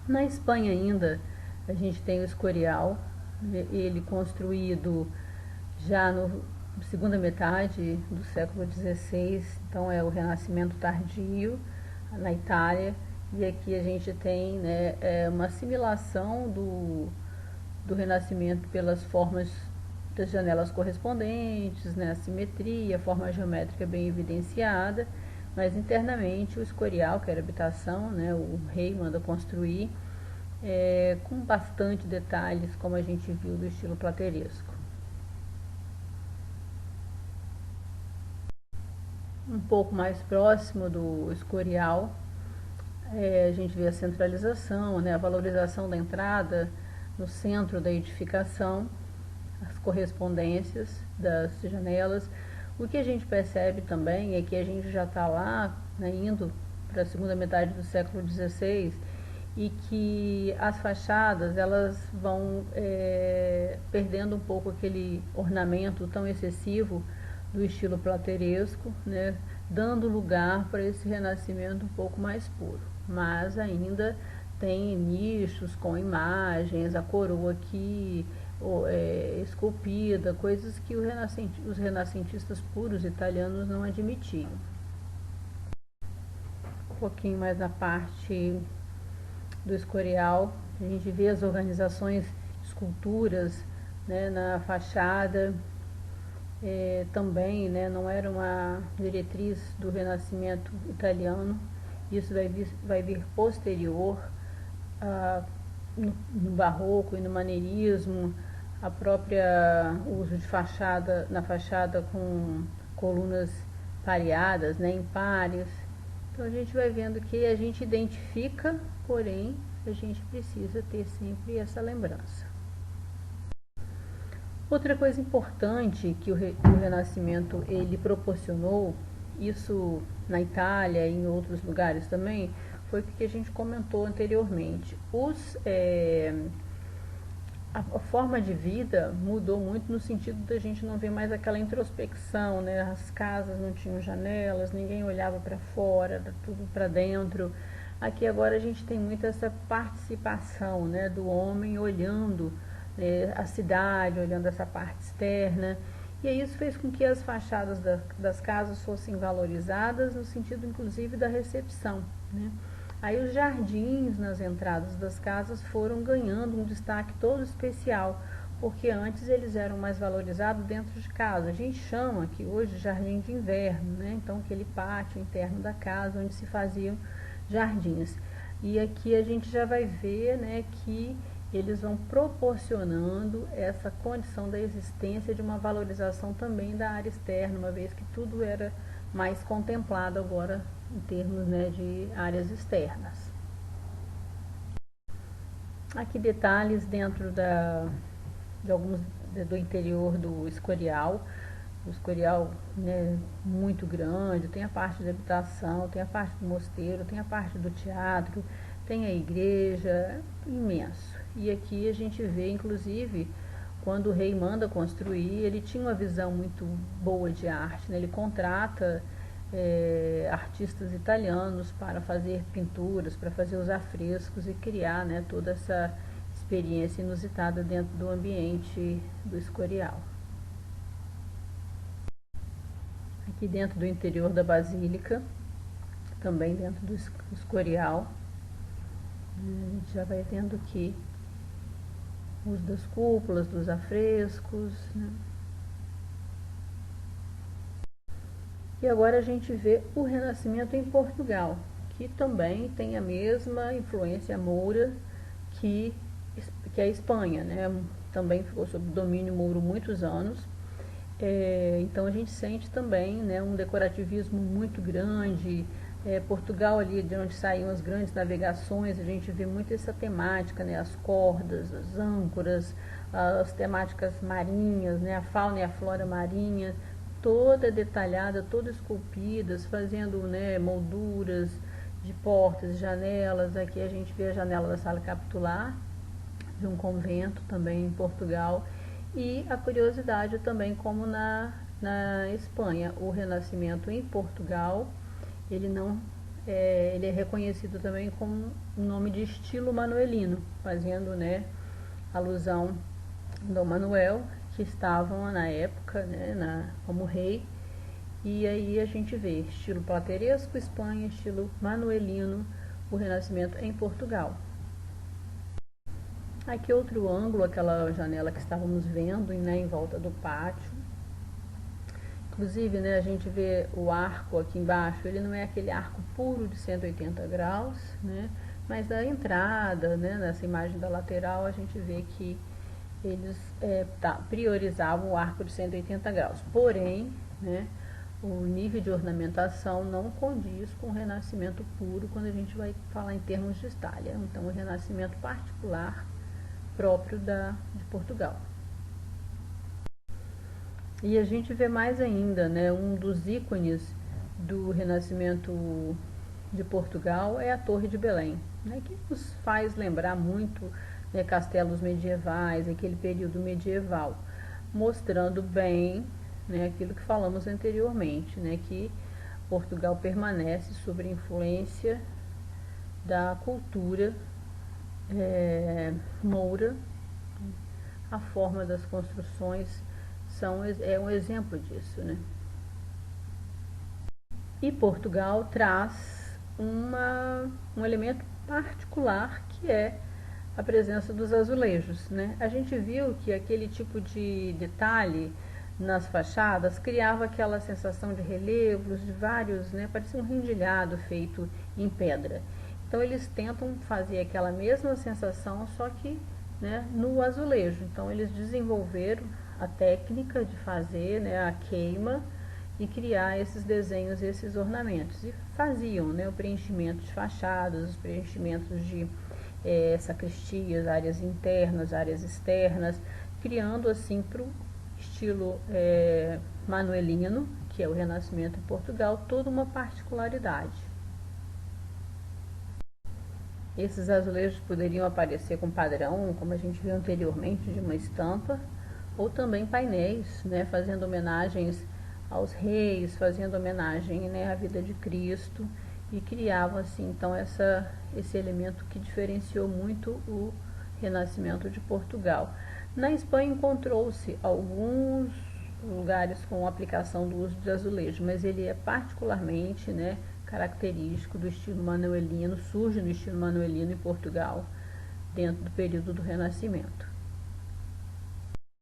Na Espanha ainda, a gente tem o Escorial, ele construído já no segunda metade do século XVI, então é o Renascimento tardio na Itália, e aqui a gente tem, né, uma assimilação do Renascimento pelas formas das janelas correspondentes, né, a simetria, a forma geométrica bem evidenciada, mas internamente o Escorial, que era habitação, né, o rei manda construir, com bastante detalhes, como a gente viu do estilo plateresco. Um pouco mais próximo do Escorial, a gente vê a centralização, né, a valorização da entrada no centro da edificação, as correspondências das janelas. O que a gente percebe também é que a gente já está lá, né, indo para a segunda metade do século XVI, e que as fachadas elas vão perdendo um pouco aquele ornamento tão excessivo do estilo plateresco, né, dando lugar para esse renascimento um pouco mais puro, mas ainda tem nichos com imagens, a coroa aqui esculpida, coisas que os renascentistas puros italianos não admitiam. Um pouquinho mais na parte do Escorial, a gente vê as organizações, esculturas, né, na fachada, também, né, não era uma diretriz do Renascimento italiano, isso vai vir posterior no Barroco e no Maneirismo, a própria uso de fachada, na fachada com colunas pareadas, né, em pares. Então a gente vai vendo que a gente identifica, porém a gente precisa ter sempre essa lembrança. Outra coisa importante que o Renascimento ele proporcionou, isso na Itália e em outros lugares também, foi o que a gente comentou anteriormente. A forma de vida mudou muito no sentido da gente não ver mais aquela introspecção, né? As casas não tinham janelas, ninguém olhava para fora, era tudo para dentro. Aqui agora a gente tem muito essa participação, né, do homem olhando a cidade, olhando essa parte externa. E isso fez com que as fachadas das casas fossem valorizadas no sentido inclusive da recepção, né? Aí os jardins nas entradas das casas foram ganhando um destaque todo especial, porque antes eles eram mais valorizados dentro de casa. A gente chama aqui hoje de jardim de inverno, né? Então aquele pátio interno da casa onde se faziam jardins. E aqui a gente já vai ver, né, que eles vão proporcionando essa condição da existência de uma valorização também da área externa, uma vez que tudo era mais contemplado agora em termos, né, de áreas externas. Aqui detalhes dentro de alguns do interior do Escorial. O Escorial, né, muito grande, tem a parte de habitação, tem a parte do mosteiro, tem a parte do teatro, tem a igreja, imenso. E aqui a gente vê, inclusive, quando o rei manda construir, ele tinha uma visão muito boa de arte, né? Ele contrata artistas italianos para fazer pinturas, para fazer os afrescos e criar, né, toda essa experiência inusitada dentro do ambiente do Escorial. Aqui dentro do interior da Basílica, também dentro do Escorial, a gente já vai vendo aqui o uso das cúpulas, dos afrescos, né? E agora a gente vê o Renascimento em Portugal, que também tem a mesma influência moura que, que a Espanha, né? Também ficou sob domínio mouro muitos anos. Então a gente sente também, né, um decorativismo muito grande. Portugal, ali de onde saíam as grandes navegações, a gente vê muito essa temática, né, as cordas, as âncoras, as temáticas marinhas, né, a fauna e a flora marinha, toda detalhada, toda esculpidas, fazendo, né, molduras de portas, janelas. Aqui a gente vê a janela da sala capitular de um convento também em Portugal. E a curiosidade também, como na Espanha, o Renascimento em Portugal, ele não ele é reconhecido também como o nome de estilo manuelino, fazendo, né, alusão a Dom Manuel, que estavam na época, né, como rei. E aí a gente vê estilo plateresco, Espanha, estilo manuelino, o Renascimento em Portugal. Aqui outro ângulo, aquela janela que estávamos vendo, né, em volta do pátio. Inclusive, né, a gente vê o arco aqui embaixo, ele não é aquele arco puro de 180 graus, né, mas da entrada, né, nessa imagem da lateral, a gente vê que eles priorizavam o arco de 180 graus. Porém, né, o nível de ornamentação não condiz com o Renascimento puro quando a gente vai falar em termos de Itália. Então, o Renascimento particular próprio de Portugal. E a gente vê mais ainda, né, um dos ícones do Renascimento de Portugal é a Torre de Belém, né, que nos faz lembrar muito, né, castelos medievais, aquele período medieval, mostrando bem, né, aquilo que falamos anteriormente, né, que Portugal permanece sob a influência da cultura moura. A forma das construções é um exemplo disso, né? E Portugal traz um elemento particular que é a presença dos azulejos, né? A gente viu que aquele tipo de detalhe nas fachadas criava aquela sensação de relevos, de vários, né? Parecia um rendilhado feito em pedra. Então eles tentam fazer aquela mesma sensação, só que, né, no azulejo. Então eles desenvolveram a técnica de fazer, né, a queima e criar esses desenhos, esses ornamentos. E faziam, né, o preenchimento de fachadas, os preenchimentos de sacristias, áreas internas, áreas externas, criando assim para o estilo manuelino, que é o Renascimento em Portugal, toda uma particularidade. Esses azulejos poderiam aparecer com padrão, como a gente viu anteriormente, de uma estampa, ou também painéis, né, fazendo homenagens aos reis, fazendo homenagem, né, à vida de Cristo, e criavam assim então esse elemento que diferenciou muito o Renascimento de Portugal. Na Espanha encontrou-se alguns lugares com aplicação do uso de azulejo, mas ele é particularmente, né, característico do estilo manuelino, surge no estilo manuelino em Portugal, dentro do período do Renascimento.